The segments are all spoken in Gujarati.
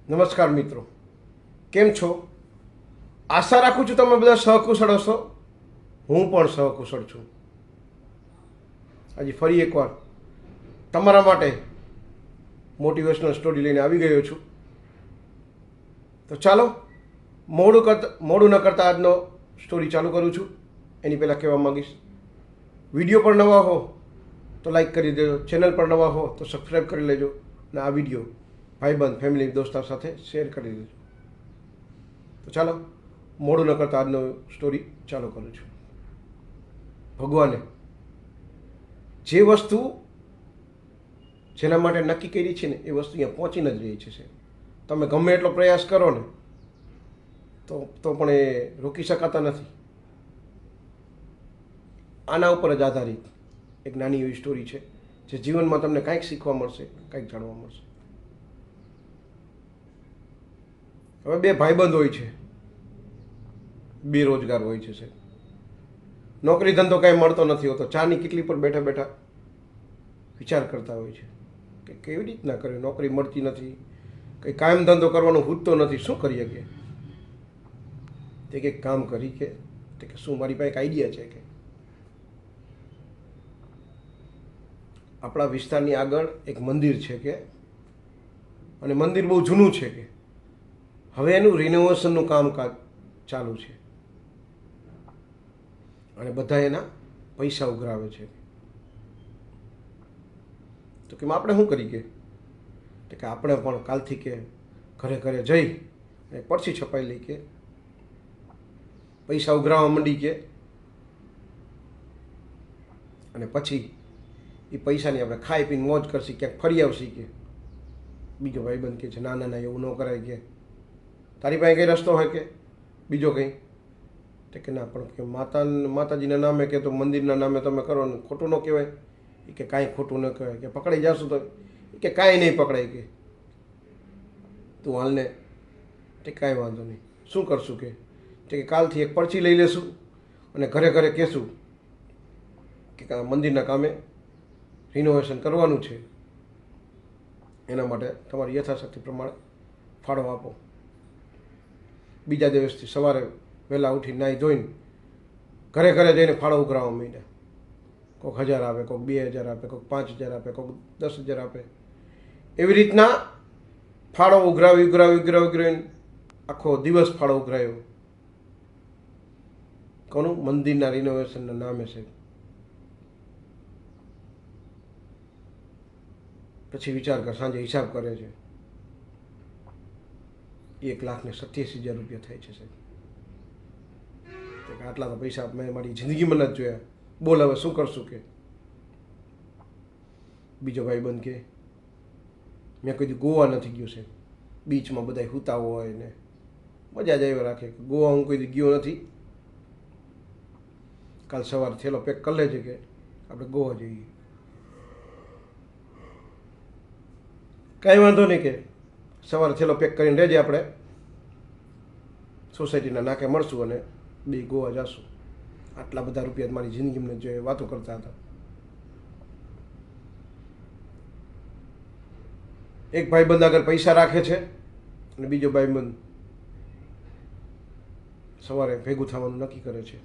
નમસ્કાર મિત્રો, કેમ છો? આશા રાખું છું તમે બધા સહકુશળ હશો. હું પણ સહકુશળ છું. આજે ફરી એકવાર તમારા માટે મોટિવેશનલ સ્ટોરી લઈને આવી ગયો છું. તો ચાલો, મોડું ન કરતાં આજનો સ્ટોરી ચાલુ કરું છું. એની પહેલાં કહેવા માગીશ, વિડીયો પર નવા હો તો લાઈક કરી દેજો, ચેનલ પર નવા હો તો સબસ્ક્રાઈબ કરી લેજો, અને આ વિડીયો ભાઈબંધ, ફેમિલી, દોસ્તાર સાથે શેર કરી દેજો. તો ચાલો, મોડું ન કરતાં આજનો સ્ટોરી ચાલુ કરું છું. ભગવાને જે વસ્તુ જેના માટે નક્કી કરી છે ને એ વસ્તુ અહીંયા પહોંચીને જ રહી છે. તમે ગમે એટલો પ્રયાસ કરો ને તો પણ એ રોકી શકાતા નથી. આના ઉપર જ આધારિત એક નાની એવી સ્ટોરી છે જે જીવનમાં તમને કાંઈક શીખવા મળશે, કાંઈક જાણવા મળશે. હવે બે ભાઈબંધ હોય છે, બેરોજગાર હોય છે સાહેબ. નોકરી ધંધો કાંઈ મળતો નથી હોતો. ચાની કેટલી પર બેઠા બેઠા વિચાર કરતા હોય છે કે કેવી રીતના કરે, નોકરી મળતી નથી, કંઈ કાયમ ધંધો કરવાનો હૂજતો નથી, શું કરીએ કે તે કંઈક કામ કરી કે શું મારી પાસે એક આઈડિયા છે કે આપણા વિસ્તારની આગળ એક મંદિર છે કે, અને મંદિર બહુ જૂનું છે કે હવે એનું રિનોવેશનનું કામકાજ ચાલુ છે અને બધા એના પૈસા ઉઘરાવે છે. તો કે આપણે શું કરી કે આપણે પણ કાલથી કે ઘરે ઘરે જઈ અને પરચી છપાઈ લઈ કે પૈસા ઉઘરાવવા માંડી કે, અને પછી એ પૈસાની આપણે ખાઈ પીને મોજ કરશી, ક્યાંક ફરી આવશી કે. બીજો ભાઈબંધ કહે છે ના ના ના, એવું ન કરાય કે તારી પાસે કંઈ રસ્તો હોય કે બીજો કંઈ? તો કે ના, પણ કે માતાજીના નામે કે તો મંદિરના નામે તમે કરો ને ખોટું ન કહેવાય. એ કે કાંઈ ખોટું ન કહેવાય, કે પકડાઈ જશું તો એ કે કાંઈ નહીં પકડાય કે તું હાલને. તે કાંઈ વાંધો નહીં, શું કરશું કે કાલથી એક પરચી લઈ લેશું અને ઘરે ઘરે કહેશું કે મંદિરના કામે રિનોવેશન કરવાનું છે, એના માટે તમારી યથાશક્તિ પ્રમાણે ફાળો આપો. બીજા દિવસથી સવારે વહેલા ઉઠી નાહી ધોઈને ઘરે ઘરે જઈને ફાળો ઉઘરાવવા માંડ્યા. કોઈક 1000 આપે, કોઈક 2000 આપે, કોઈક 5000 આપે, કોઈક 10,000 આપે. એવી રીતના ફાળો ઉઘરાવીને આખો દિવસ ફાળો ઉઘરાયો. કોનું? મંદિરના રિનોવેશનના નામે છે. પછી વિચાર કર, સાંજે હિસાબ કરે છે, 1,87,000 રૂપિયા થાય છે સાહેબ. આટલા તો પૈસા મેં મારી જિંદગીમાં નથી જોયા. બોલ હવે શું કરશું કે? બીજો ભાઈબંધ કે મેં કીધું ગોવા નથી ગયો સાહેબ. બીચમાં બધા સૂતા હોય ને મજા જ આવ્યા રાખે. ગોવા હું કોઈ ગયો નથી. કાલ સવારે થેલો પેક કરી લેજે કે આપણે ગોવા જઈએ. કાંઈ વાંધો નહીં કે સવારે થેલો પેક કરીને રહેજે, આપણે સોસાયટીના નાકે મળશું અને બે ગોવા જશું. આટલા બધા રૂપિયા મારી જિંદગીમાં જે વાતો કરતા હતા. એક ભાઈબંધ આગળ પૈસા રાખે છે અને બીજો ભાઈબંધ સવારે ભેગું થવાનું નક્કી કરે છે.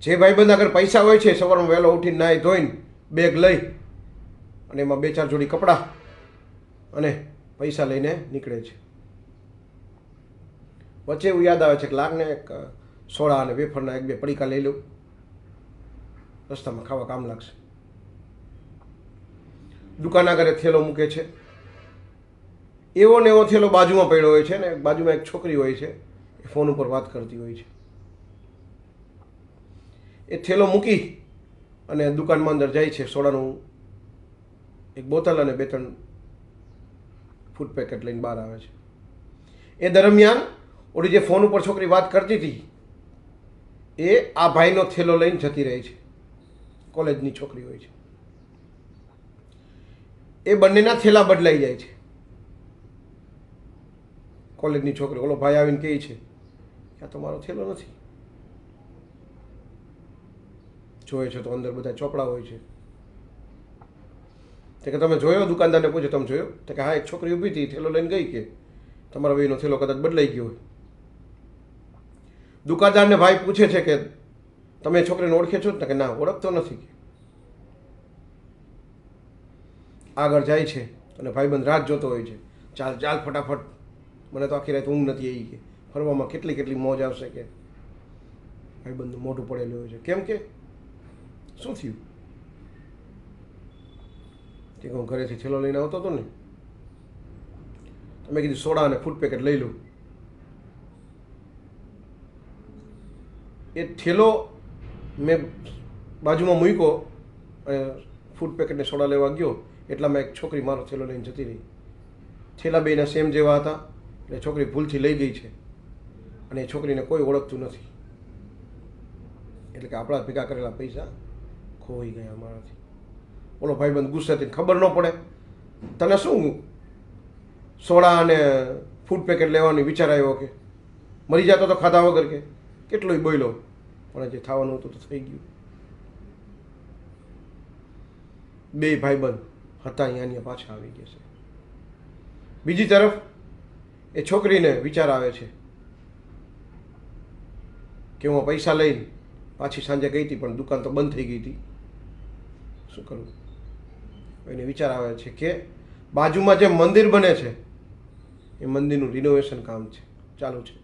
જે ભાઈબંધ આગળ પૈસા હોય છે સવારમાં વહેલો ઉઠીને નાહી ધોઈને બેગ લઈ અને એમાં 2-4 જોડી કપડાં અને પૈસા લઈને નીકળે છે. વચ્ચે એવું યાદ આવે છે કે લાગને એક સોડા અને વેફરના 1-2 પડીકા લઈ લઉં, રસ્તામાં ખાવા કામ લાગશે. દુકાન આગળ થેલો મૂકે છે. એવો ને એવો થેલો બાજુમાં પડ્યો હોય છે ને બાજુમાં એક છોકરી હોય છે, એ ફોન ઉપર વાત કરતી હોય છે. એ થેલો મૂકી અને દુકાનમાં અંદર જાય છે. સોડાનું એક બોતલ અને 2-3 ફૂડ પેકેટ લઈને બહાર આવે છે. એ દરમિયાન ઓલી જે ફોન ઉપર છોકરી વાત કરતી હતી એ આ ભાઈનો થેલો લઈને જતી રહી છે. કોલેજની છોકરી હોય છે. એ બંનેના થેલા બદલાઈ જાય છે. કોલેજની છોકરી, ઓલો ભાઈ આવીને કહે છે કે આ તો મારો થેલો નથી. જોયે છે તો અંદર બધા ચોપડા હોય છે. તો કે તમે જોયો? દુકાનદારને પૂછ્યું તમે જોયો? તો કે હા, એક છોકરી ઊભી હતી, થેલો લઈને ગઈ કે તમારા બેયનો થેલો કદાચ બદલાઈ ગયો હોય. દુકાનદારને ભાઈ પૂછે છે કે તમે છોકરીને ઓળખે છો ને? કે ના, ઓળખતો નથી. આગળ જાય છે અને ભાઈબંધ રાત જોતો હોય છે. ચાલ ચાલ ફટાફટ, મને તો આખી રાત ઊંઘ નથી આવી કે ફરવામાં કેટલી મોજ આવશે કે. ભાઈબંધનું મોઢું પડેલું હોય છે. કેમ કે શું થયું? કે હું ઘરેથી થેલો લઈને આવતો હતો ને, તમે કીધું સોડા અને ફૂડ પેકેટ લઈ લઉં. એ થેલો મેં બાજુમાં મૂક્યો અને ફૂડ પેકેટને સોડા લેવા ગયો એટલામાં એક છોકરી મારો થેલો લઈને જતી રહી. થેલા બેયના સેમ જેવા હતા એટલે છોકરી ભૂલથી લઈ ગઈ છે અને એ છોકરીને કોઈ ઓળખતું નથી. એટલે કે આપણા ભેગા કરેલા પૈસા ખોઈ ગયા મારાથી. ઓલો ભાઈબંધ ગુસ્સે થઈને, ખબર ન પડે તને શું સોડા અને ફૂડ પેકેટ લેવાનો વિચાર આવ્યો કે? મરી જતો તો ખાધા વગર કે? કેટલોય બોલ્યો પણ જે થવાનું હતું તો થઈ ગયું. બે ભાઈબંધ હતા અહીંયા પાછા આવી ગયા છે. બીજી તરફ એ છોકરીને વિચાર આવે છે કે હું પૈસા લઈને પાછી સાંજે ગઈ હતી પણ દુકાન તો બંધ થઈ ગઈ હતી, શું કરું? એને વિચાર આવે છે કે બાજુમાં જે મંદિર બને છે એ મંદિરનું રિનોવેશન કામ છે, ચાલુ છે.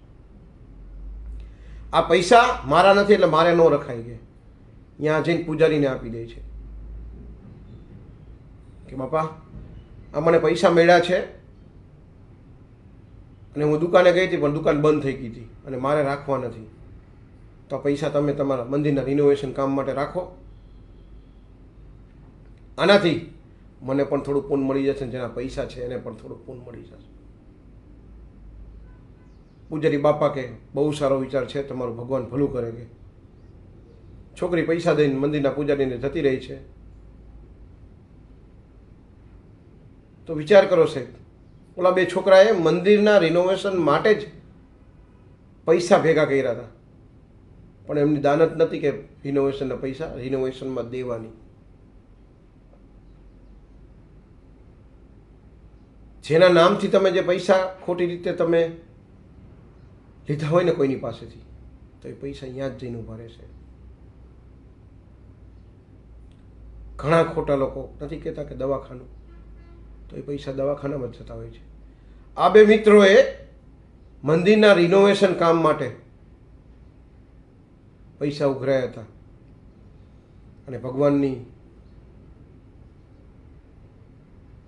આ પૈસા મારા નથી એટલે મારે ન રખાઈ ગયા. ત્યાં જઈને પૂજારીને આપી દે છે કે બાપા આ મને પૈસા મળ્યા છે અને હું દુકાને ગઈ હતી પણ દુકાન બંધ થઈ ગઈ હતી અને મારે રાખવા નથી, તો પૈસા તમે તમારા મંદિરના રિનોવેશન કામ માટે રાખો. આનાથી મને પણ થોડું પૂન મળી જશે, જેના પૈસા છે એને પણ થોડું પૂન મળી જશે. પૂજારી બાપા કે બહુ સારો વિચાર છે તમારું, ભગવાન ભલું કરે કે. છોકરી પૈસા દઈને મંદિરના પૂજારીને જતી રહી છે. તો વિચાર કરો સાહેબ, ઓલા બે છોકરાએ મંદિરના રિનોવેશન માટે જ પૈસા ભેગા કર્યા હતા પણ એમની દાનત નથી કે રિનોવેશનના પૈસા રિનોવેશનમાં દેવાની. જેના નામથી તમે જે પૈસા ખોટી રીતે તમે લીધા હોય ને કોઈની પાસેથી, તો એ પૈસા અહીંયા જ જઈને ઉભા રહેશે. ઘણા ખોટા લોકો નથી કહેતા કે દવાખાનું, તો એ પૈસા દવાખાનામાં જ જતા હોય છે. આ બે મિત્રોએ મંદિરના રિનોવેશન કામ માટે પૈસા ઉઘરાયા હતા અને ભગવાનની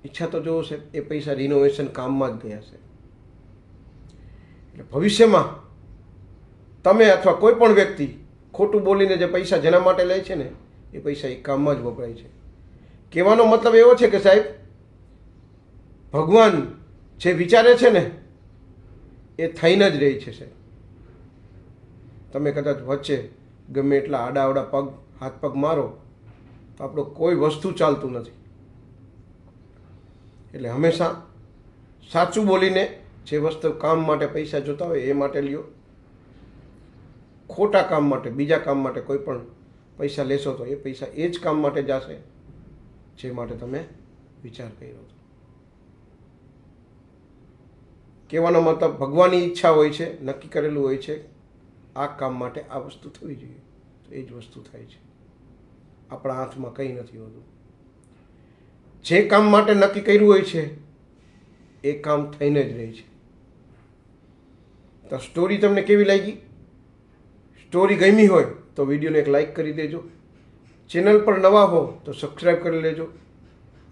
ઈચ્છા તો જોવો છે એ પૈસા રિનોવેશન કામમાં જ ગયા છે. એટલે ભવિષ્યમાં તમે અથવા કોઈ પણ વ્યક્તિ ખોટું બોલીને જે પૈસા જેના માટે લે છે ને એ પૈસા એ કામમાં જ વપરાય છે. કહેવાનો મતલબ એવો છે કે સાહેબ, ભગવાન જે વિચારે છે ને એ થઈને જ રહે છે સાહેબ. તમે કદાચ વચ્ચે ગમે એટલા આડાવડા પગ હાથ પગ મારો તો આપણું કોઈ વસ્તુ ચાલતું નથી. એટલે હંમેશા સાચું બોલીને જે વસ્તુ કામ માટે પૈસા જોતા હોય એ માટે લ્યો. ખોટા કામ માટે, બીજા કામ માટે કોઈ પણ પૈસા લેશો તો એ પૈસા એ જ કામ માટે જશે જે માટે તમે વિચાર કર્યો હતો. કહેવાનો મતલબ ભગવાનની ઈચ્છા હોય છે, નક્કી કરેલું હોય છે આ કામ માટે આ વસ્તુ થવી જોઈએ તો એ જ વસ્તુ થાય છે. આપણા હાથમાં કંઈ નથી હોતું. જે કામ માટે નક્કી કર્યું હોય છે એ કામ થઈને જ રહે છે. તો સ્ટોરી તમને કેવી લાગી? સ્ટોરી ગમી હોય તો વિડીયોને એક લાઈક કરી દેજો. ચેનલ પર નવા હો તો સબસ્ક્રાઈબ કરી લેજો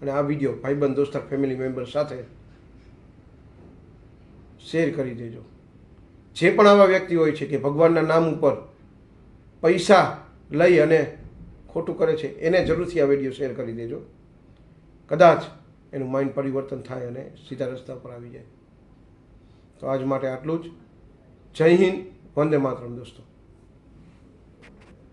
અને આ વિડીયો ભાઈબંધ દોસ્તાર ફેમિલી મેમ્બર સાથે શેર કરી દેજો. જે પણ આવા વ્યક્તિ હોય છે કે ભગવાનના નામ ઉપર પૈસા લઈ અને ખોટું કરે છે એને જરૂરથી આ વિડીયો શેર કરી દેજો. કદાચ એનું માઇન્ડ પરિવર્તન થાય અને સીધા રસ્તા પર આવી જાય. તો આજ માટે આટલું જ. જય હિન્દ, વંદે માતરમ દોસ્તો.